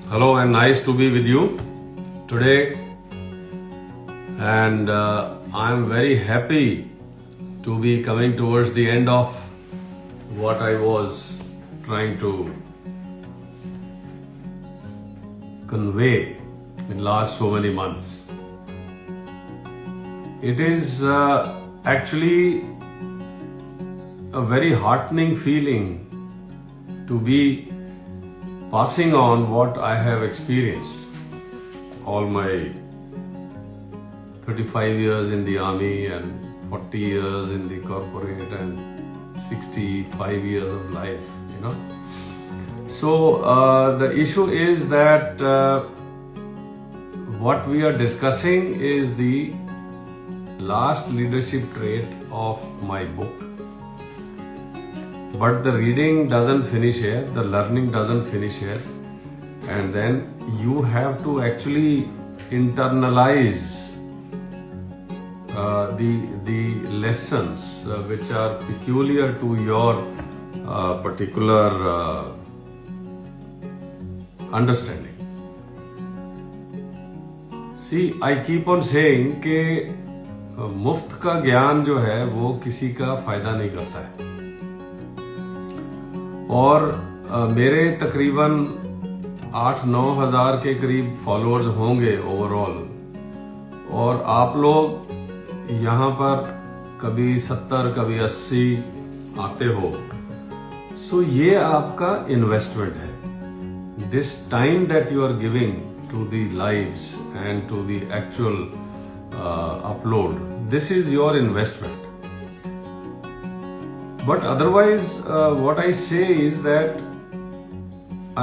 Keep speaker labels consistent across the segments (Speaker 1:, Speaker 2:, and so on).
Speaker 1: Hello and nice to be with you today. And I'm very happy to be coming towards the end of what I was trying to convey in last so many months. It is actually a very heartening feeling to be passing on what I have experienced all my 35 years in the army and 40 years in the corporate and 65 years of life, So the issue is that what we are discussing is the last leadership trait of my book. But the reading doesn't finish here, the learning doesn't finish here, and then you have to actually internalize the lessons which are peculiar to your particular understanding. See, I keep on saying कि मुफ्त का ज्ञान जो है वो किसी का फायदा नहीं करता है, और मेरे तकरीबन 8-9 हज़ार के करीब फॉलोअर्स होंगे ओवरऑल, और आप लोग यहाँ पर कभी 70 कभी 80 आते हो, सो ये आपका इन्वेस्टमेंट है. This time that you are giving to the lives and to the actual upload, this is your investment. But otherwise what I say is that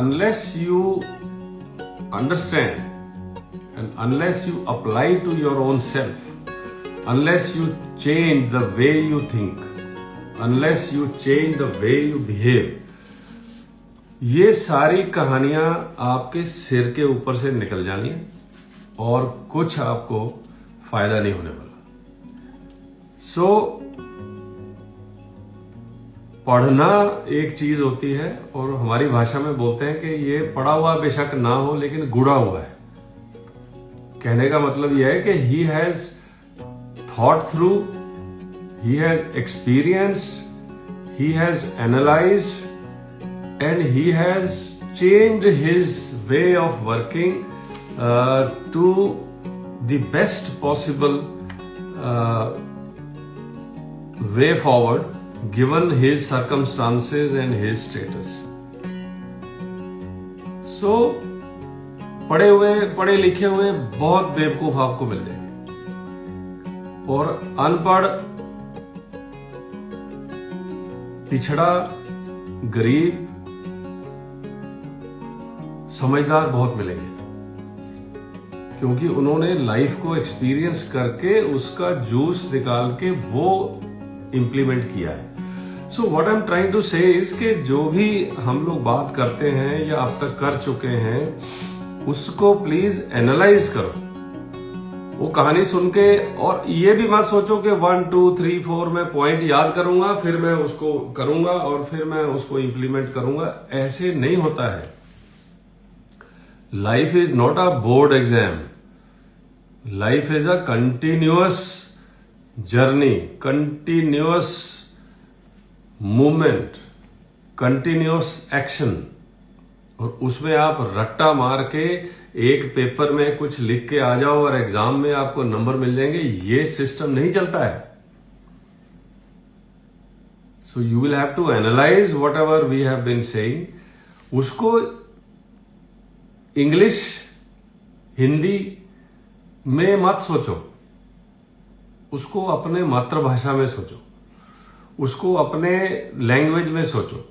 Speaker 1: unless you understand and unless you apply to your own self, unless you change the way you think, unless you change the way you behave, ये सारी कहानियां आपके सिर के ऊपर से निकल जानी है और कुछ आपको फायदा नहीं होने वाला. सो पढ़ना एक चीज होती है, और हमारी भाषा में बोलते हैं कि ये पढ़ा हुआ बेशक ना हो लेकिन गुड़ा हुआ है. कहने का मतलब यह है कि he has thought through, he has experienced, he has analysed and he has changed his way of working to the best possible way forward given his circumstances and his status. So पढ़े लिखे हुए बहुत बेवकूफ आपको मिल जाएंगे, और अनपढ़, पिछड़ा, गरीब, समझदार बहुत मिलेंगे, क्योंकि उन्होंने लाइफ को एक्सपीरियंस करके उसका जूस निकाल के वो इम्प्लीमेंट किया है. So what I am trying to say is कि जो भी हम लोग बात करते हैं या अब तक कर चुके हैं, उसको प्लीज एनालाइज करो. वो कहानी सुन के, और ये भी मत सोचो कि 1 2 3 4 मैं पॉइंट याद करूंगा फिर मैं उसको करूंगा और फिर मैं उसको इम्प्लीमेंट करूंगा. ऐसे नहीं होता है. Life is not a board exam. Life is a continuous journey, continuous movement, continuous action. और उसमें आप रट्टा मार के एक पेपर में कुछ लिख के आ जाओ और एग्जाम में आपको नंबर मिल जाएंगे, ये सिस्टम नहीं चलता है. So you will have to analyze whatever we have been saying. उसको इंग्लिश, हिंदी में मत सोचो, उसको अपने मातृभाषा में सोचो, उसको अपने लैंग्वेज में सोचो.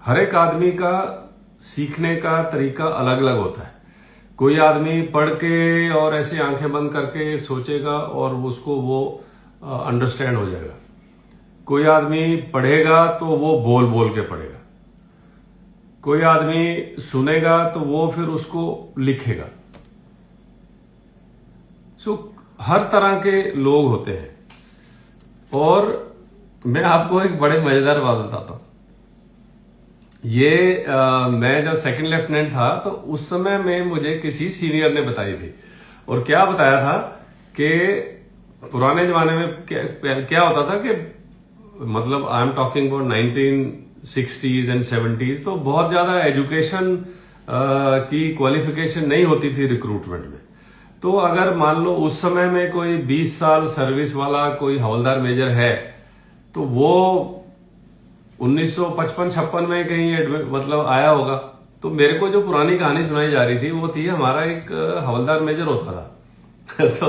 Speaker 1: हर एक आदमी का सीखने का तरीका अलग अलग होता है. कोई आदमी पढ़ के और ऐसे आंखें बंद करके सोचेगा और उसको वो अंडरस्टैंड हो जाएगा. कोई आदमी पढ़ेगा तो वो बोल बोल के पढ़ेगा. कोई आदमी सुनेगा तो वो फिर उसको लिखेगा. सो हर तरह के लोग होते हैं. और मैं आपको एक बड़े मजेदार बात बताता हूं. मैं जब सेकंड लेफ्टिनेंट था तो उस समय में मुझे किसी सीनियर ने बताई थी। और क्या बताया था कि पुराने जमाने में क्या होता था कि मतलब I am talking about 1960s and 70s, तो बहुत ज्यादा एजुकेशन की क्वालिफिकेशन नहीं होती थी रिक्रूटमेंट में। तो अगर मान लो उस समय में कोई 20 साल सर्विस वाला कोई हवलदार मेजर है तो वो 1955-56 में कहीं मतलब आया होगा। तो मेरे को जो पुरानी कहानी सुनाई जा रही थी वो थी, हमारा एक हवलदार मेजर होता था तो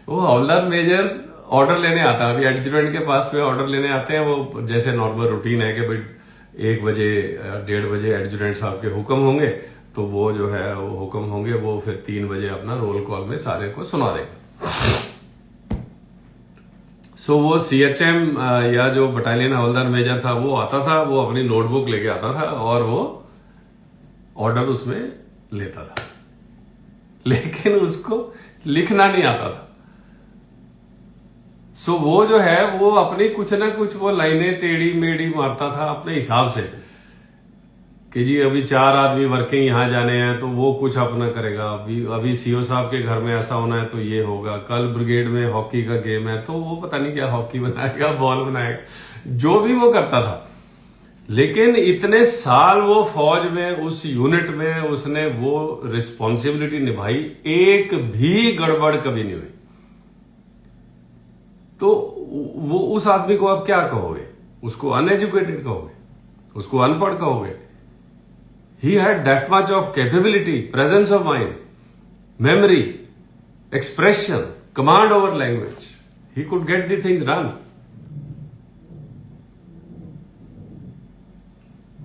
Speaker 1: वो हवलदार मेजर ऑर्डर लेने आता। अभी एडजुटेंट के पास में ऑर्डर लेने आते हैं, वो जैसे नॉर्मल रूटीन है कि भाई 1 बजे 1:30 बजे एडजुटेंट साहब के हुक्म होंगे, तो वो जो है वो हुक्म होंगे, वो फिर 3 बजे अपना रोल कॉल में सारे को सुना देंगे। सो वो CHM या जो बटालियन हवलदार मेजर था वो आता था, वो अपनी नोटबुक लेके आता था और वो ऑर्डर उसमें लेता था, लेकिन उसको लिखना नहीं आता था। सो वो जो है वो अपनी कुछ ना कुछ वो लाइनें टेढ़ी मेढ़ी मारता था अपने हिसाब से कि जी अभी 4 आदमी वर्किंग यहां जाने हैं तो वो कुछ अपना करेगा, अभी CO साहब के घर में ऐसा होना है तो ये होगा, कल ब्रिगेड में हॉकी का गेम है तो वो पता नहीं क्या हॉकी बनाएगा, बॉल बनाएगा, जो भी वो करता था। लेकिन इतने साल वो फौज में उस यूनिट में उसने वो रिस्पॉन्सिबिलिटी निभाई, एक भी गड़बड़ कभी नहीं हुई। तो वो उस आदमी को आप क्या कहोगे? उसको अनएजुकेटेड कहोगे? उसको अनपढ़ कहोगे? He had that much of capability, presence of mind, memory, expression, command over language. He could get the things done.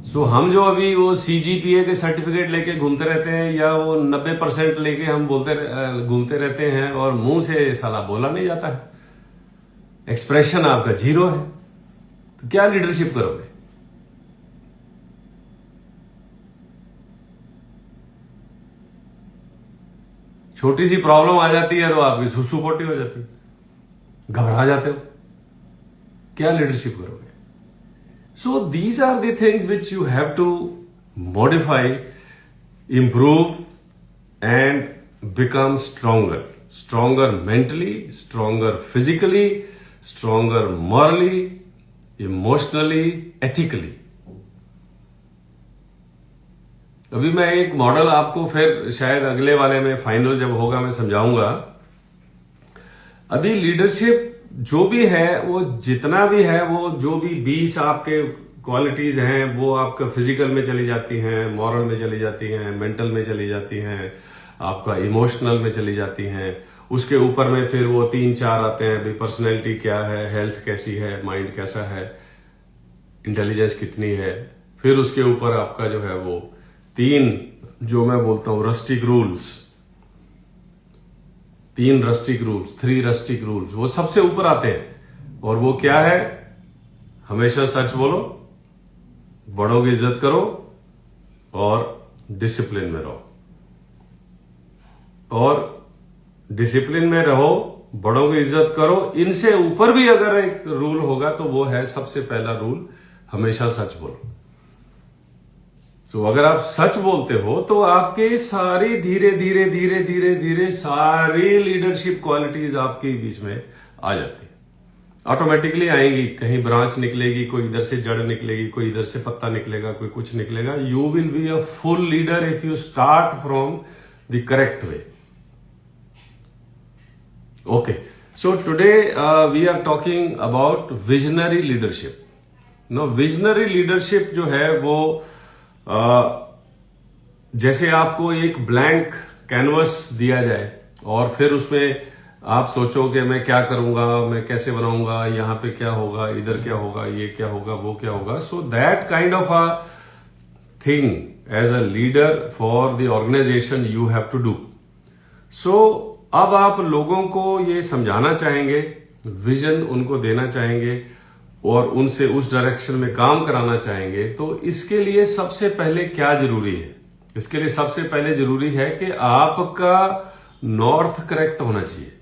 Speaker 1: So हम जो अभी वो CGPA के सर्टिफिकेट लेके घूमते रहते हैं या वो 90% लेके हम घूमते रहते हैं और मुंह से साला बोला नहीं जाता है, एक्सप्रेशन आपका 0 है, तो क्या लीडरशिप करोगे? छोटी सी प्रॉब्लम आ जाती है तो आपकी सुसु पोटी हो जाती है, घबरा जाते हो, क्या लीडरशिप करोगे? So these are the things which you have to modify, improve and become stronger mentally, stronger physically, stronger morally, emotionally, ethically. अभी मैं एक मॉडल आपको फिर शायद अगले वाले में फाइनल जब होगा मैं समझाऊंगा। अभी लीडरशिप जो भी है वो जितना भी है वो जो भी 20 आपके क्वालिटीज हैं वो आपका फिजिकल में चली जाती हैं, मॉरल में चली जाती हैं, मेंटल में चली जाती हैं, आपका इमोशनल में चली जाती हैं। उसके ऊपर में फिर वो 3-4 आते हैं, भाई पर्सनैलिटी क्या है, हेल्थ कैसी है, माइंड कैसा है, इंटेलिजेंस कितनी है। फिर उसके ऊपर आपका जो है वो 3 जो मैं बोलता हूं rustic rules, 3 rustic rules, 3 rustic rules, वो सबसे ऊपर आते हैं। और वो क्या है? हमेशा सच बोलो, बड़ों की इज्जत करो और डिसिप्लिन में रहो। और डिसिप्लिन में रहो, बड़ों की इज्जत करो। इनसे ऊपर भी अगर एक रूल होगा तो वो है सबसे पहला रूल, हमेशा सच बोलो। तो अगर आप सच बोलते हो तो आपके सारी धीरे धीरे धीरे धीरे धीरे सारी लीडरशिप क्वालिटीज आपके बीच में आ जाती है, ऑटोमेटिकली आएंगी। कहीं ब्रांच निकलेगी, कोई इधर से जड़ निकलेगी, कोई इधर से पत्ता निकलेगा, कोई कुछ निकलेगा। You will be a full leader if you start from the correct way. Okay, so today we are talking about visionary leadership. No, visionary leadership जो है वो जैसे आपको एक ब्लैंक कैनवस दिया जाए और फिर उसमें आप सोचो कि मैं क्या करूंगा, मैं कैसे बनाऊंगा, यहां पे क्या होगा, इधर क्या होगा, ये क्या होगा, वो क्या होगा। So that kind of a thing as a leader for the organisation you have to do. So अब आप लोगों को ये समझाना चाहेंगे, विजन उनको देना चाहेंगे और उनसे उस डायरेक्शन में काम कराना चाहेंगे। तो इसके लिए सबसे पहले क्या जरूरी है? इसके लिए सबसे पहले जरूरी है कि आपका नॉर्थ करेक्ट होना चाहिए।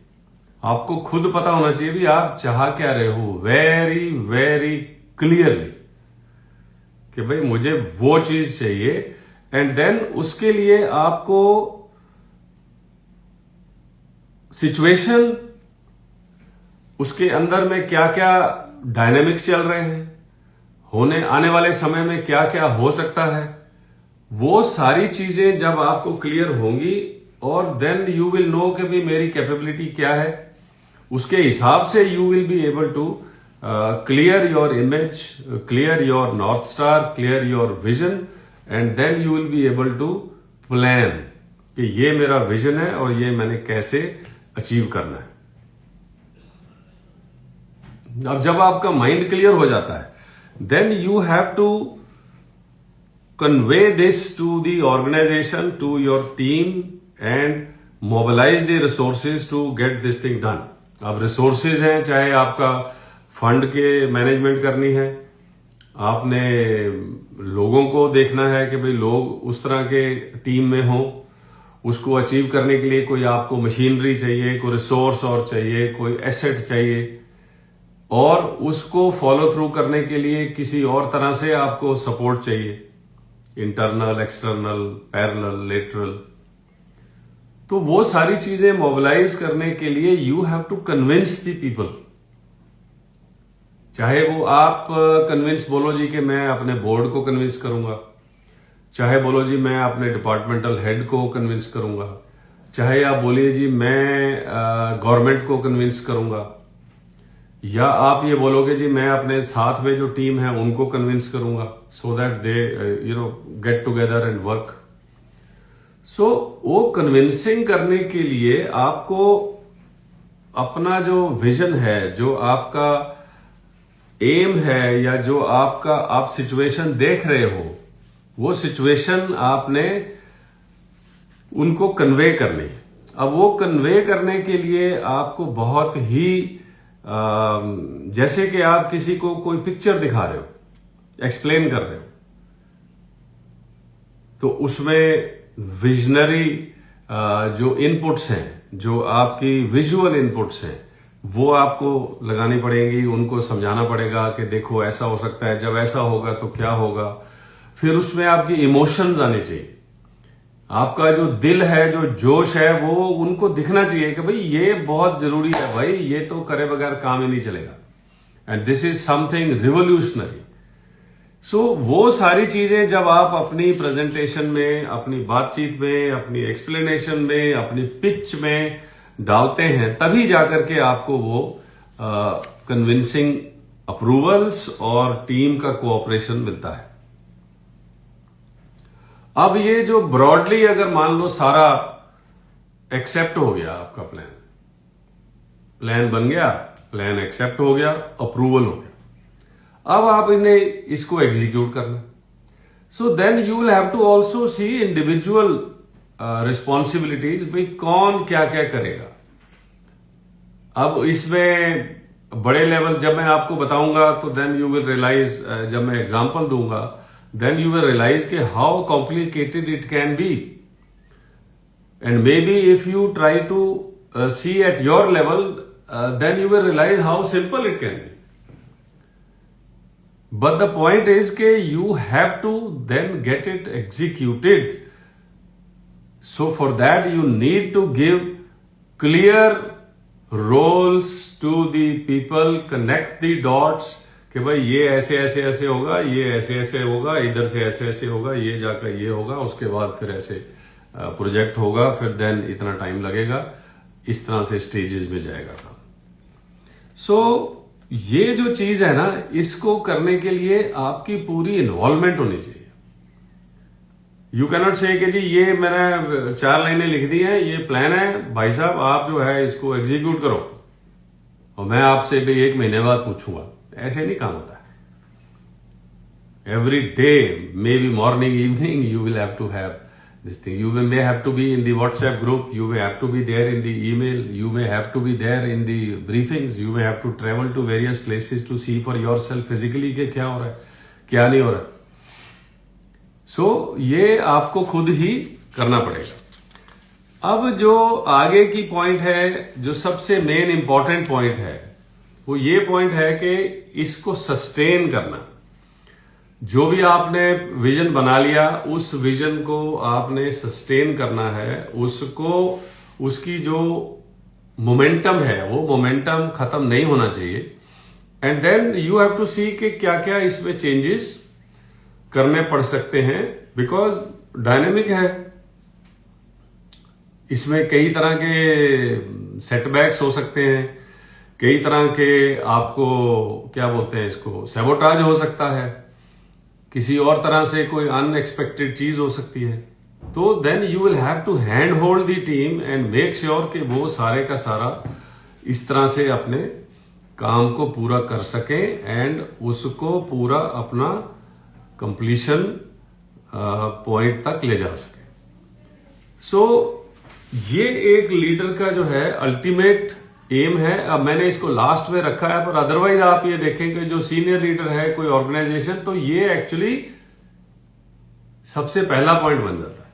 Speaker 1: आपको खुद पता होना चाहिए भी आप चाह क्या रहे हो, वेरी वेरी क्लियरली। कि भाई मुझे वो चीज चाहिए, एंड देन उसके लिए आपको सिचुएशन, उसके अंदर में क्या क्या डायनेमिक्स चल रहे हैं, होने आने वाले समय में क्या क्या हो सकता है, वो सारी चीजें जब आपको क्लियर होंगी, और देन यू विल नो कि भाई मेरी कैपेबिलिटी क्या है, उसके हिसाब से you will be able to clear your image, clear your north star, clear your vision, and then you will be able to plan कि ये मेरा विजन है और ये मैंने कैसे अचीव करना है। अब जब आपका माइंड क्लियर हो जाता है, then you have to convey this to the organization, to your team, and mobilize the resources to get this thing done. अब resources हैं, चाहे आपका फंड के मैनेजमेंट करनी है, आपने लोगों को देखना है कि भाई लोग उस तरह के टीम में हो, उसको अचीव करने के लिए कोई आपको मशीनरी चाहिए, कोई रिसोर्स और चाहिए, कोई एसेट चाहिए, और उसको फॉलो थ्रू करने के लिए किसी और तरह से आपको सपोर्ट चाहिए, इंटरनल, एक्सटर्नल, पैरेलल, लेटरल। तो वो सारी चीजें मोबिलाइज करने के लिए you have to convince the people. चाहे वो आप कन्विंस बोलो जी कि मैं अपने बोर्ड को कन्विंस करूंगा, चाहे बोलो जी मैं अपने डिपार्टमेंटल हेड को कन्विंस करूंगा, चाहे आप बोलिए जी मैं गवर्नमेंट को कन्विंस करूंगा, या आप ये बोलोगे जी मैं अपने साथ में जो टीम है उनको कन्विंस करूंगा, so that they get together and work. So वो कन्विंसिंग करने के लिए आपको अपना जो विजन है, जो आपका एम है, या जो आपका आप सिचुएशन देख रहे हो, वो सिचुएशन आपने उनको कन्वे करनी है। अब वो कन्वे करने के लिए आपको बहुत ही जैसे कि आप किसी को कोई पिक्चर दिखा रहे हो, एक्सप्लेन कर रहे हो, तो उसमें विजनरी जो इनपुट्स हैं, जो आपकी विजुअल इनपुट्स हैं, वो आपको लगानी पड़ेगी, उनको समझाना पड़ेगा कि देखो ऐसा हो सकता है, जब ऐसा होगा तो क्या होगा। फिर उसमें आपकी इमोशंस आनी चाहिए, आपका जो दिल है, जो जोश है, वो उनको दिखना चाहिए कि भाई ये बहुत जरूरी है, भाई ये तो करे बगैर काम ही नहीं चलेगा, and this is something revolutionary. So वो सारी चीजें जब आप अपनी प्रेजेंटेशन में, अपनी बातचीत में, अपनी एक्सप्लेनेशन में, अपनी पिच में डालते हैं, तभी जाकर के आपको वो कन्विंसिंग अप्रूवल्स और टीम का कोऑपरेशन मिलता है। अब ये जो ब्रॉडली अगर मान लो सारा एक्सेप्ट हो गया, आपका प्लान बन गया, प्लान एक्सेप्ट हो गया, अप्रूवल हो गया, अब आप इन्हें इसको एग्जीक्यूट करना। So then you will have to also see individual responsibilities, भाई कौन क्या क्या करेगा। अब इसमें बड़े लेवल जब मैं आपको बताऊंगा तो देन यू विल रियलाइज, जब मैं एग्जांपल दूंगा then you will realize कि how complicated it can be, and maybe if you try to see at your level, then you will realize how simple it can be. But the point is कि you have to then get it executed. So for that you need to give clear roles to the people, connect the dots, कि भाई ये ऐसे ऐसे ऐसे होगा, ये ऐसे ऐसे होगा, इधर से ऐसे ऐसे होगा, ये जाकर ये होगा, उसके बाद फिर ऐसे प्रोजेक्ट होगा, फिर देन इतना टाइम लगेगा, इस तरह से स्टेजेस में जाएगा काम। सो ये जो चीज है ना, इसको करने के लिए आपकी पूरी इन्वॉल्वमेंट होनी चाहिए। यू कैनॉट से कि जी ये मैंने 4 लाइनें लिख दी हैं, ये प्लान है, भाई साहब आप जो है इसको एग्जीक्यूट करो, और मैं आपसे भी 1 महीने बाद पूछूंगा। ऐसे नहीं काम होता है। Every day, may be morning, evening, you will have to have this thing. You may have to be in the WhatsApp group, you may have to be there in the email, you may have to be there in the briefings, you may have to travel to various places to see for yourself physically कि क्या हो रहा है, क्या नहीं हो रहा है। सो ये आपको खुद ही करना पड़ेगा। अब जो आगे की पॉइंट है, जो सबसे मेन इंपॉर्टेंट पॉइंट है, वो ये पॉइंट है कि इसको सस्टेन करना। जो भी आपने विजन बना लिया, उस विजन को आपने सस्टेन करना है, उसको उसकी जो मोमेंटम है वो मोमेंटम खत्म नहीं होना चाहिए। And then you have to see कि क्या क्या इसमें चेंजेस करने पड़ सकते हैं, बिकॉज डायनेमिक है, इसमें कई तरह के सेटबैक्स हो सकते हैं, कई तरह के आपको क्या बोलते हैं इसको, सैबोटाज हो सकता है, किसी और तरह से कोई अनएक्सपेक्टेड चीज हो सकती है। तो then you will have to hand hold the team and make sure कि वो सारे का सारा इस तरह से अपने काम को पूरा कर सके एंड उसको पूरा अपना कंप्लीशन पॉइंट तक ले जा सके। सो ये एक लीडर का जो है अल्टीमेट एम है। अब मैंने इसको लास्ट में रखा है, पर अदरवाइज आप ये देखेंगे जो सीनियर लीडर है कोई ऑर्गेनाइजेशन, तो ये एक्चुअली सबसे पहला पॉइंट बन जाता है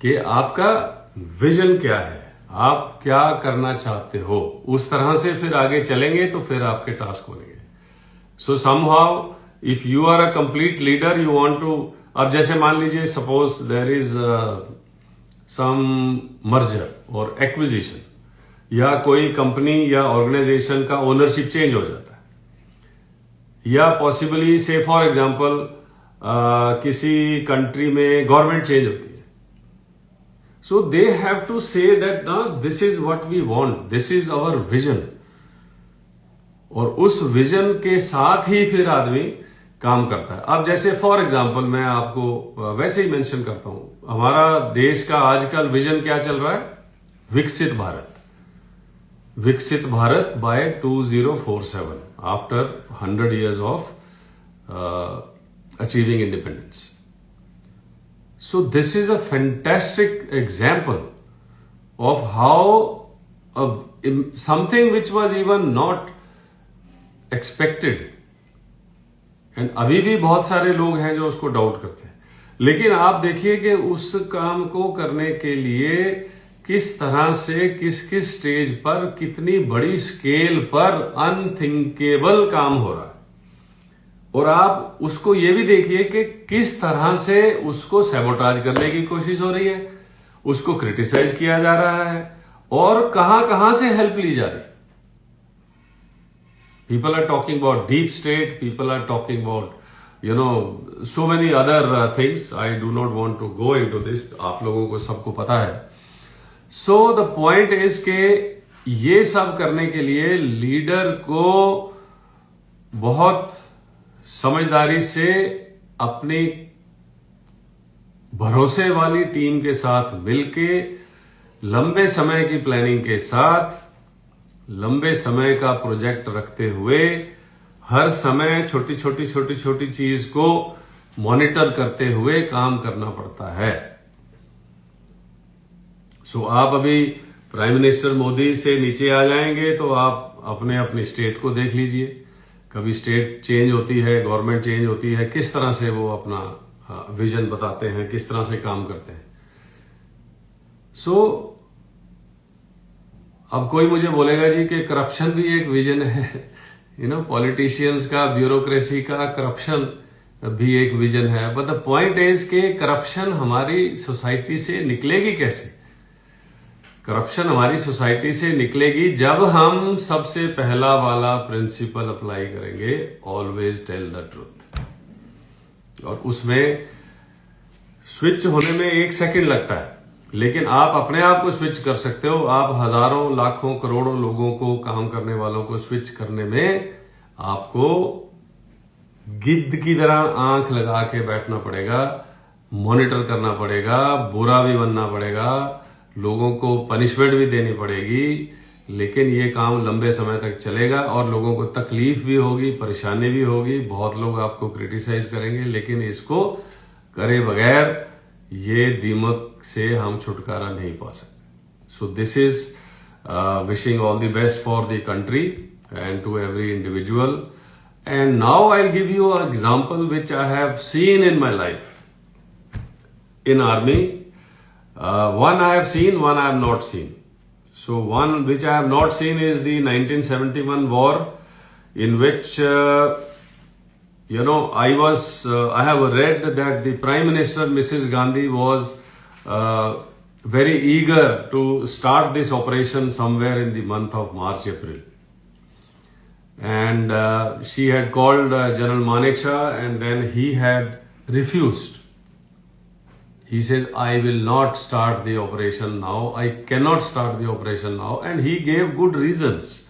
Speaker 1: कि आपका विजन क्या है, आप क्या करना चाहते हो, उस तरह से फिर आगे चलेंगे तो फिर आपके टास्क बनेंगे। So somehow if you are a complete leader, you want to, अब जैसे मान लीजिए suppose there is some merger और एक्विजिशन, या कोई कंपनी या ऑर्गेनाइजेशन का ओनरशिप चेंज हो जाता है, या पॉसिबली से फॉर एग्जांपल किसी कंट्री में गवर्नमेंट चेंज होती है। So they have to say that ना this is what we want, this is our vision, और उस विजन के साथ ही फिर आदमी काम करता है। अब जैसे फॉर एग्जांपल मैं आपको वैसे ही मेंशन करता हूं, हमारा देश का आजकल विजन क्या चल रहा है, विकसित भारत, विकसित Bharat by 2047 after 100 years of achieving independence. So this is a fantastic example of how something which was even not expected, and अभी भी बहुत सारे लोग हैं जो उसको डाउट करते हैं, लेकिन आप देखिए कि उस काम को करने के लिए किस तरह से किस किस स्टेज पर कितनी बड़ी स्केल पर अनथिंकेबल काम हो रहा है, और आप उसको ये भी देखिए कि किस तरह से उसको सैबोटाज करने की कोशिश हो रही है, उसको क्रिटिसाइज किया जा रहा है, और कहां कहां से हेल्प ली जा रही है। People are talking about deep state, people are talking about so many other things. I do not want to go into this, आप लोगों को सबको पता है। सो द पॉइंट इज के ये सब करने के लिए लीडर को बहुत समझदारी से अपनी भरोसे वाली टीम के साथ मिलके लंबे समय की प्लानिंग के साथ लंबे समय का प्रोजेक्ट रखते हुए हर समय छोटी छोटी चीज को मॉनिटर करते हुए काम करना पड़ता है। सो आप अभी प्राइम मिनिस्टर मोदी से नीचे आ जाएंगे तो आप अपने अपनी स्टेट को देख लीजिए, कभी स्टेट चेंज होती है, गवर्नमेंट चेंज होती है, किस तरह से वो अपना विजन बताते हैं, किस तरह से काम करते हैं। सो अब कोई मुझे बोलेगा जी कि करप्शन भी एक विजन है, पॉलिटिशियंस का, ब्यूरोक्रेसी का, करप्शन भी एक विजन है। बट द पॉइंट इज के करप्शन हमारी सोसाइटी से निकलेगी कैसे? करप्शन हमारी सोसाइटी से निकलेगी जब हम सबसे पहला वाला प्रिंसिपल अप्लाई करेंगे, ऑलवेज टेल द ट्रूथ। और उसमें स्विच होने में 1 सेकंड लगता है, लेकिन आप अपने आप को स्विच कर सकते हो। आप हजारों, लाखों, करोड़ों लोगों को, काम करने वालों को स्विच करने में आपको गिद्ध की तरह आंख लगा के बैठना पड़ेगा, मॉनिटर करना पड़ेगा, बुरा भी बनना पड़ेगा, लोगों को पनिशमेंट भी देनी पड़ेगी, लेकिन ये काम लंबे समय तक चलेगा और लोगों को तकलीफ भी होगी, परेशानी भी होगी, बहुत लोग आपको क्रिटिसाइज करेंगे, लेकिन इसको करे बगैर ये दीमक से हम छुटकारा नहीं पा सकते। So this is wishing all the best for the country and to every individual. And now I will give you a example which I have seen in my life in army. One I have seen, one I have not seen. So one which I have not seen is the 1971 war, in which I have read that the Prime Minister, Mrs. Gandhi, was very eager to start this operation somewhere in the month of March, April. And she had called General Manekshaw, and then he had refused. He says, I will not start the operation now. I cannot start the operation now. And he gave good reasons.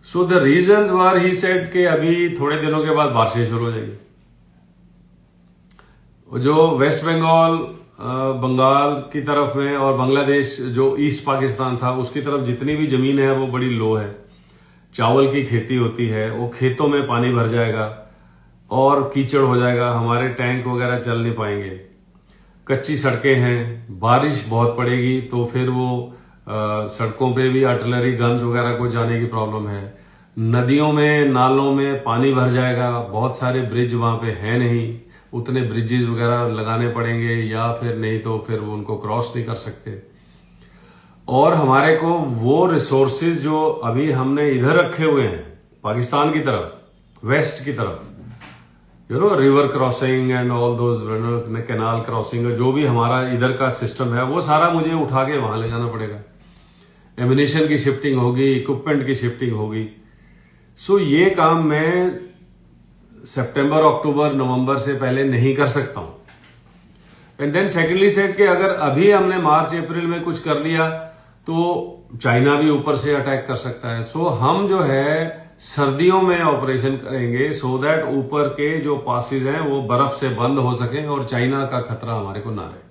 Speaker 1: So the reasons were, he said कि अभी थोड़े दिनों के बाद बारिशें शुरू हो जाएगी. जो वेस्ट बंगाल, बंगाल की तरफ में और बांग्लादेश जो ईस्ट पाकिस्तान था, उसकी तरफ जितनी भी जमीन है वो बड़ी लो है. चावल की खेती होती है, वो खेतों में पानी भर जाएगा और कीचड़ हो जाएगा, हमारे टैंक वगैरह चल नहीं पाएंगे. कच्ची सड़कें हैं, बारिश बहुत पड़ेगी तो फिर वो सड़कों पे भी आर्टिलरी गन्स वगैरह को जाने की प्रॉब्लम है. नदियों में, नालों में पानी भर जाएगा, बहुत सारे ब्रिज वहां पे हैं नहीं, उतने ब्रिजेस वगैरह लगाने पड़ेंगे, या फिर नहीं तो फिर वो उनको क्रॉस नहीं कर सकते. और हमारे को वो रिसोर्सेज जो अभी हमने इधर रखे हुए हैं पाकिस्तान की तरफ, वेस्ट की तरफ, river crossing and all those, canal crossing, जो भी हमारा इधर का सिस्टम है वो सारा मुझे उठा के वहां ले जाना पड़ेगा. एमिनेशन की शिफ्टिंग होगी, इक्विपमेंट की शिफ्टिंग होगी. सो ये काम मैं सितंबर, अक्टूबर, नवंबर से पहले नहीं कर सकता हूं. एंड देन सेकेंडली सेड कि अगर अभी हमने मार्च अप्रैल में कुछ कर लिया तो चाइना भी ऊपर से अटैक कर सकता है. सो हम जो है सर्दियों में ऑपरेशन करेंगे, सो दैट ऊपर के जो पासेज हैं वो बर्फ से बंद हो सके और चाइना का खतरा हमारे को ना रहे.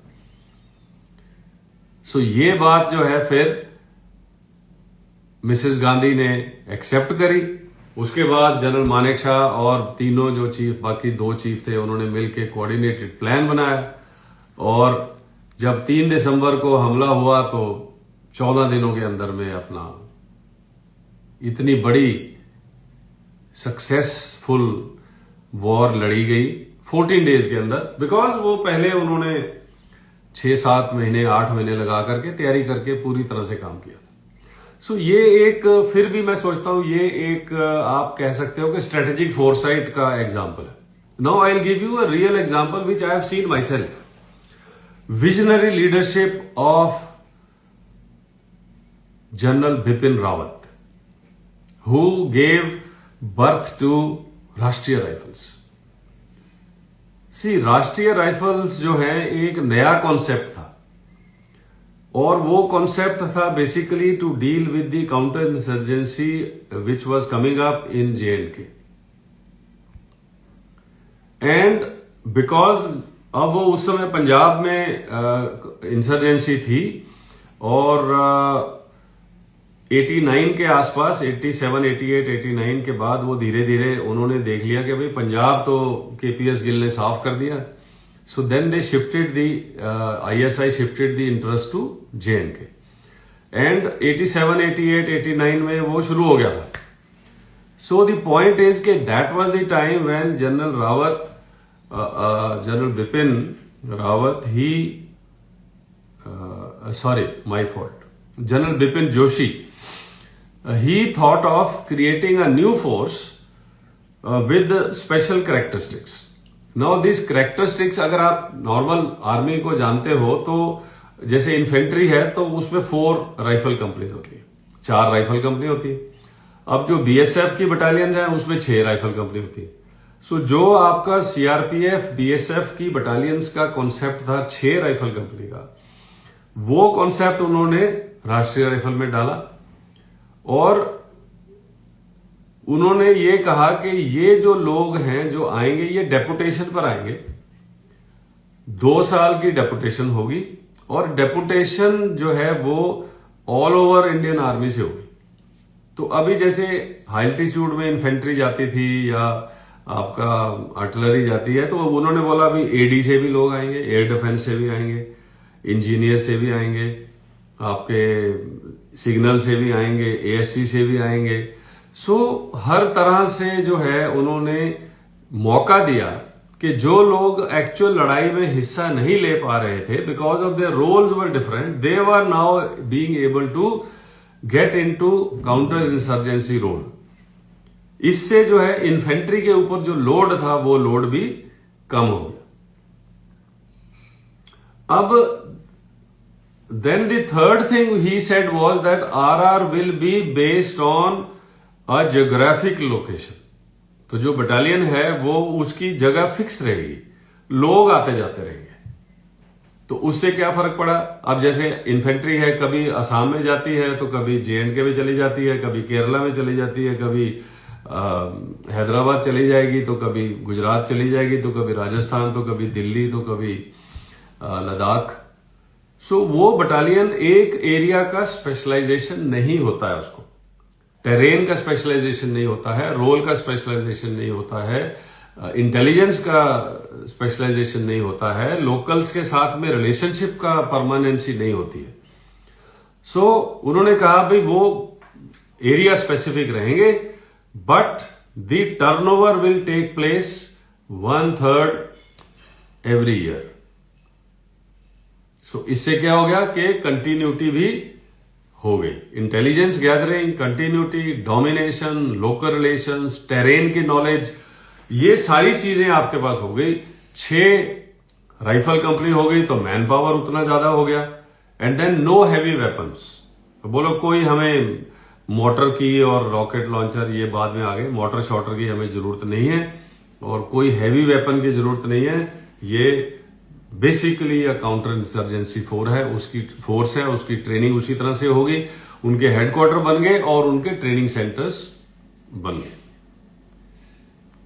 Speaker 1: सो ये बात जो है फिर मिसेस गांधी ने एक्सेप्ट करी. उसके बाद जनरल मानेकशॉ और तीनों जो चीफ, बाकी दो चीफ थे, उन्होंने मिलकर कोऑर्डिनेटेड प्लान बनाया. और जब 3 दिसंबर को हमला हुआ तो 14 दिनों के अंदर में अपना इतनी बड़ी सक्सेसफुल वॉर लड़ी गई 14 डेज के अंदर. बिकॉज वो पहले उन्होंने 6-7 महीने, 8 महीने लगा करके तैयारी करके पूरी तरह से काम किया था. सो ये एक, फिर भी मैं सोचता हूं ये एक आप कह सकते हो कि स्ट्रेटेजिक फोरसाइट का एग्जाम्पल है. Now I will give you a real example which I have seen my self. Visionary leadership of general Bipin Rawat, who gave birth to राष्ट्रीय राइफल्स. सी, राष्ट्रीय राइफल्स जो है एक नया कॉन्सेप्ट था, और वो कॉन्सेप्ट था basically to deal with the counter insurgency which was coming up in J&K. And because अब वो उस समय पंजाब में इंसर्जेंसी थी, और 89 के आसपास, 87, 88, 89 के बाद वो धीरे धीरे उन्होंने देख लिया कि भाई पंजाब तो KPS गिल ने साफ कर दिया. So then they shifted the, ISI shifted the interest to J&K. And 87, 88, 89 में वो शुरू हो गया था. सो द पॉइंट इज के that was the time when general Rawat, general Bipin Rawat, General Bipin Joshi, he thought of creating a new force with special characteristics. Now these characteristics, अगर आप normal army को जानते हो तो जैसे इन्फेंट्री है तो उसमें 4 राइफल कंपनीज होती है, 4 राइफल कंपनी होती है. अब जो BSF की बटालियन है उसमें 6 राइफल कंपनी होती है. सो जो आपका CRPF, BSF की बटालियंस का कॉन्सेप्ट था 6 राइफल कंपनी का, वो कॉन्सेप्ट उन्होंने राष्ट्रीय राइफल में डाला. और उन्होंने ये कहा कि ये जो लोग हैं जो आएंगे ये डेपुटेशन पर आएंगे, 2 साल की डेपुटेशन होगी, और डेपुटेशन जो है वो ऑल ओवर इंडियन आर्मी से होगी. तो अभी जैसे हाई एल्टीट्यूड में इन्फेंट्री जाती थी या आपका आर्टिलरी जाती है, तो उन्होंने बोला अभी AD से भी लोग आएंगे, एयर डिफेंस से भी आएंगे, इंजीनियर से भी आएंगे, आपके सिग्नल से भी आएंगे, ASC से भी आएंगे. सो हर तरह से जो है उन्होंने मौका दिया कि जो लोग एक्चुअल लड़ाई में हिस्सा नहीं ले पा रहे थे because of their roles were different, they were now being able to get into counter insurgency role. इससे जो है इन्फेंट्री के ऊपर जो लोड था वो लोड भी कम हो गया। अब then the third thing he said was that RR will be based on a geographic location. तो जो बटालियन है वो उसकी जगह फिक्स रहेगी, लोग आते जाते रहेंगे। तो उससे क्या फर्क पड़ा? अब जैसे इन्फेंट्री है, कभी असम में जाती है तो कभी JNK में चली जाती है, कभी केरला में चली जाती है, कभी हैदराबाद चली जाएगी, तो कभी गुजरात चली जाएगी, तो कभी राजस्थान, तो कभी दिल्ली, तो कभी लद्दाख। सो वो बटालियन एक एरिया का स्पेशलाइजेशन नहीं होता है, उसको टेरेन का स्पेशलाइजेशन नहीं होता है, रोल का स्पेशलाइजेशन नहीं होता है, इंटेलिजेंस का स्पेशलाइजेशन नहीं होता है, लोकल्स के साथ में रिलेशनशिप का परमानेंसी नहीं होती है। सो उन्होंने कहा भाई वो एरिया स्पेसिफिक रहेंगे, but the turnover will take place 1/3 every year. So इससे क्या हो गया कि कंटिन्यूटी भी हो गई। Intelligence gathering, continuity, domination, local relations, terrain की नॉलेज, ये सारी चीजें आपके पास हो गई। 6 राइफल कंपनी हो गई तो मैन पावर उतना ज्यादा हो गया। And then no heavy weapons. तो बोलो कोई हमें मोटर की और रॉकेट लॉन्चर ये बाद में आ गए, मोटर शॉटर की हमें जरूरत नहीं है और कोई हैवी वेपन की जरूरत नहीं है। ये बेसिकली काउंटर इंसर्जेंसी फोर्स है, उसकी ट्रेनिंग उसी तरह से होगी, उनके हेडक्वार्टर बन गए और उनके ट्रेनिंग सेंटर्स बन गए।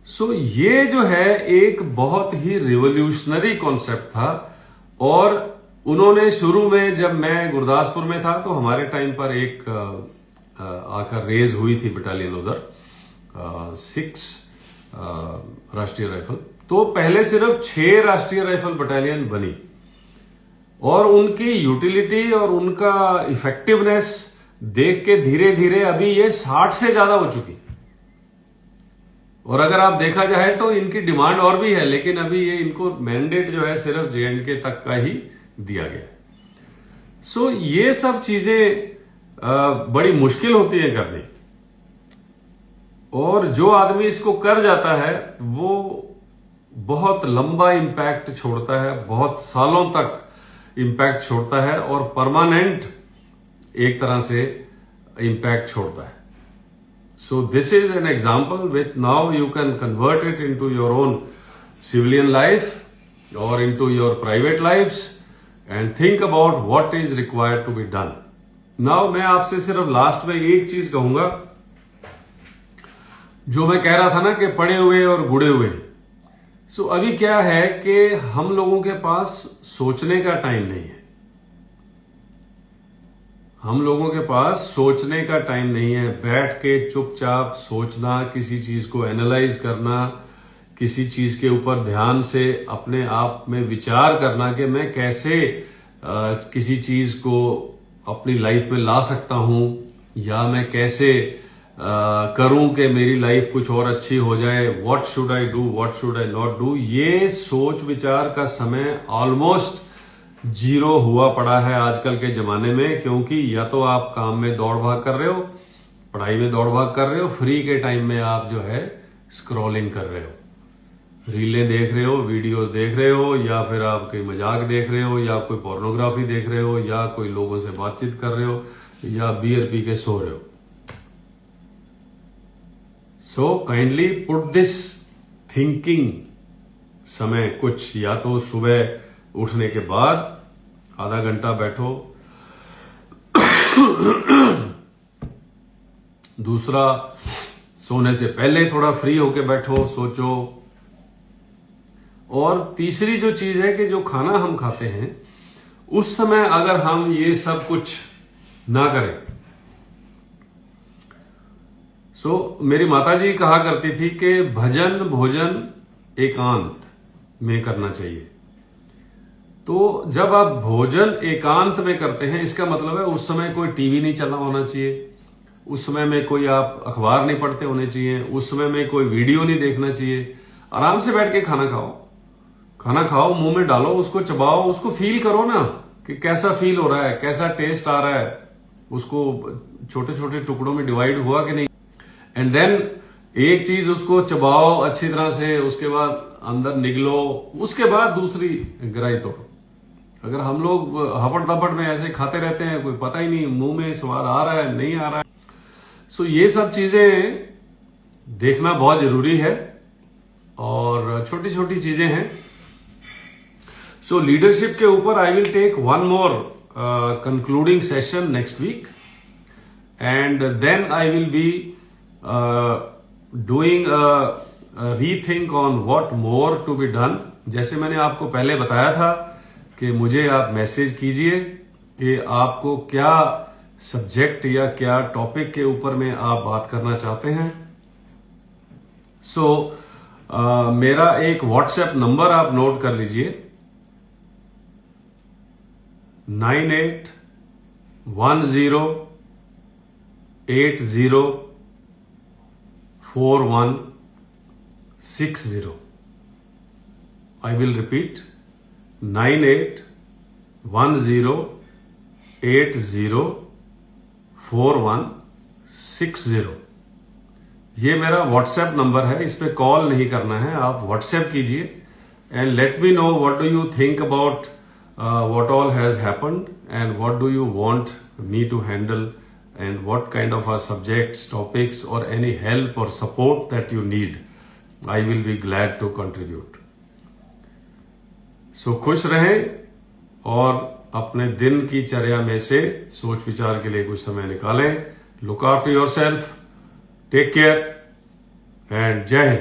Speaker 1: सो ये जो है एक बहुत ही रिवोल्यूशनरी कॉन्सेप्ट था। और उन्होंने शुरू में, जब मैं गुरदासपुर में था तो हमारे टाइम पर एक आकर रेज हुई थी बटालियन उधर 6 राष्ट्रीय राइफल। तो पहले सिर्फ 6 राष्ट्रीय राइफल बटालियन बनी और उनकी यूटिलिटी और उनका इफेक्टिवनेस देख के धीरे धीरे अभी ये 60 से ज्यादा हो चुकी। और अगर आप देखा जाए तो इनकी डिमांड और भी है, लेकिन अभी ये इनको मैंडेट जो है सिर्फ JNK तक का ही दिया गया। सो ये सब चीजें बड़ी मुश्किल होती है करनी, और जो आदमी इसको कर जाता है वो बहुत लंबा इंपैक्ट छोड़ता है, बहुत सालों तक इंपैक्ट छोड़ता है और परमानेंट एक तरह से इंपैक्ट छोड़ता है। So this is an example which now you can convert it into your own civilian life or into your private lives and think about what is required to be done. Now मैं आपसे सिर्फ last में एक चीज कहूंगा, जो मैं कह रहा था ना कि पड़े हुए और गुड़े हुए। सो अभी क्या है कि हम लोगों के पास सोचने का टाइम नहीं है। हम लोगों के पास सोचने का टाइम नहीं है। बैठ के चुपचाप सोचना, किसी चीज को एनालाइज करना, किसी चीज के ऊपर ध्यान से अपने आप में विचार करना कि मैं कैसे किसी चीज को अपनी लाइफ में ला सकता हूं, या मैं कैसे करूं कि मेरी लाइफ कुछ और अच्छी हो जाए। What should I do, what should I not do. ये सोच विचार का समय ऑलमोस्ट 0 हुआ पड़ा है आजकल के जमाने में, क्योंकि या तो आप काम में दौड़ भाग कर रहे हो, पढ़ाई में दौड़ भाग कर रहे हो, फ्री के टाइम में आप जो है स्क्रॉलिंग कर रहे हो, रीलें देख रहे हो, वीडियोस देख रहे हो, या फिर आप कोई मजाक देख रहे हो, या कोई पोर्नोग्राफी देख रहे हो, या कोई लोगों से बातचीत कर रहे हो, या बियर पी के सो रहे हो। So kindly put this thinking समय कुछ, या तो सुबह उठने के बाद आधा घंटा बैठो, दूसरा सोने से पहले थोड़ा फ्री होके बैठो, सोचो। और तीसरी जो चीज है कि जो खाना हम खाते हैं उस समय अगर हम ये सब कुछ ना करें। मेरी माताजी कहा करती थी कि भजन भोजन एकांत में करना चाहिए। तो जब आप भोजन एकांत में करते हैं, इसका मतलब है उस समय कोई टीवी नहीं चलना होना चाहिए, उस समय में कोई आप अखबार नहीं पढ़ते होने चाहिए, उस समय में कोई वीडियो नहीं देखना चाहिए। आराम से बैठ के खाना खाओ, मुंह में डालो, उसको चबाओ, उसको फील करो ना कि कैसा फील हो रहा है, कैसा टेस्ट आ रहा है, उसको छोटे छोटे टुकड़ों में डिवाइड हुआ कि नहीं। एंड देन एक चीज उसको चबाओ अच्छी तरह से, उसके बाद अंदर निगलो, उसके बाद दूसरी गिराई तोड़ो। अगर हम लोग हपड़ तपड़ में ऐसे खाते रहते हैं, कोई पता ही नहीं मुंह में स्वाद आ रहा है नहीं आ रहा है। सो ये सब चीजें देखना बहुत जरूरी है और छोटी छोटी चीजें हैं। सो लीडरशिप के ऊपर I will take one more concluding session next week and then I will be doing rethink on what more to be done. जैसे मैंने आपको पहले बताया था कि मुझे आप मैसेज कीजिए कि आपको क्या सब्जेक्ट या क्या टॉपिक के ऊपर में आप बात करना चाहते हैं। सो मेरा एक व्हाट्सएप नंबर आप नोट कर लीजिए, 9810804160। I will repeat 9810804160। ये मेरा व्हाट्सएप नंबर है, इस पे कॉल नहीं करना है, आप व्हाट्सएप कीजिए and let me know what do you think about what all has happened and what do you want me to handle and what kind of subjects, topics or any help or support that you need. I will be glad to contribute. So खुश रहें और अपने दिन की चर्या में से सोच विचार के लिए कुछ समय निकालें। Look after yourself. Take care and जय हिंद।